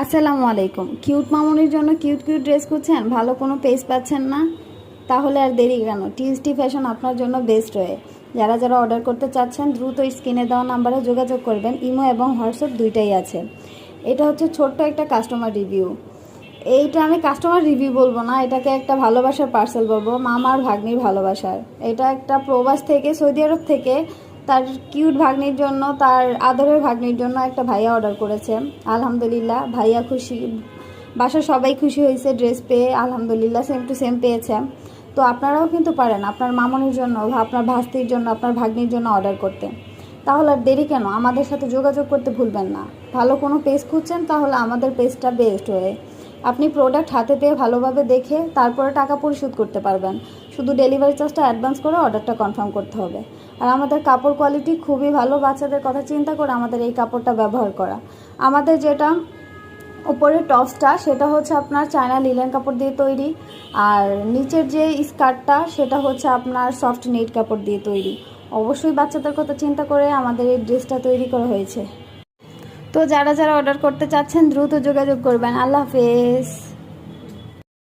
আসসালামু আলাইকুম। কিউট মামুনির জন্য কিউট কিউট ড্রেস খুঁজছেন, ভালো কোনো পেজ পাচ্ছেন না? তাহলে আর দেরি কেন, টিএসটি ফ্যাশন আপনার জন্য বেস্ট ওয়ে। যারা যারা অর্ডার করতে চাচ্ছেন দ্রুত স্ক্রিনে দেওয়া নাম্বারে যোগাযোগ করবেন। ইমো এবং হোয়াটসঅ্যাপ দুইটাই আছে। এটা হচ্ছে ছোট্ট একটা কাস্টমার রিভিউ। এইটা আমি কাস্টমার রিভিউ বলবো না, এটাকে একটা ভালোবাসার পার্সেল বলবো, মামা আর ভাগ্নির ভালোবাসার। এটা একটা প্রবাস থেকে, সৌদি আরব থেকে তার কিউট ভাগ্নির জন্য, তার আদরের ভাগ্নির জন্য একটা ভাইয়া অর্ডার করেছে। আলহামদুলিল্লাহ ভাইয়া খুশি, বাসার সবাই খুশি হয়েছে ড্রেস পেয়ে। আলহামদুলিল্লাহ সেম টু সেম পেয়েছে। তো আপনারাও কিন্তু পারেন আপনার মামনির জন্য বা আপনার ভাস্তির জন্য, আপনার ভাগ্নির জন্য অর্ডার করতে। তাহলে আর দেরি কেন, আমাদের সাথে যোগাযোগ করতে ভুলবেন না। ভালো কোনো পেজ খুঁজছেন, তাহলে আমাদের পেজটা বেস্ট হয়ে। আপনি প্রোডাক্ট হাতে পেয়ে ভালোভাবে দেখে তারপরে টাকা পরিশোধ করতে পারবেন। শুধু ডেলিভারি চার্জটা অ্যাডভান্স করে অর্ডারটা কনফার্ম করতে হবে। আর আমাদের কাপড় কোয়ালিটি খুবই ভালো, বাচ্চাদের কথা চিন্তা করে আমাদের এই কাপড়টা ব্যবহার করা। আমাদের যেটা উপরের টপসটা সেটা হচ্ছে আপনার চায়না লিলেন কাপড় দিয়ে তৈরি, আর নিচের যে স্কার্টটা সেটা হচ্ছে আপনার সফট নেট কাপড় দিয়ে তৈরি। অবশ্যই বাচ্চাদের কথা চিন্তা করে আমাদের এই ড্রেসটা তৈরি করা হয়েছে। তো যারা যারা অর্ডার করতে চাচ্ছেন দ্রুত যোগাযোগ করবেন। আল্লাহ হাফেজ।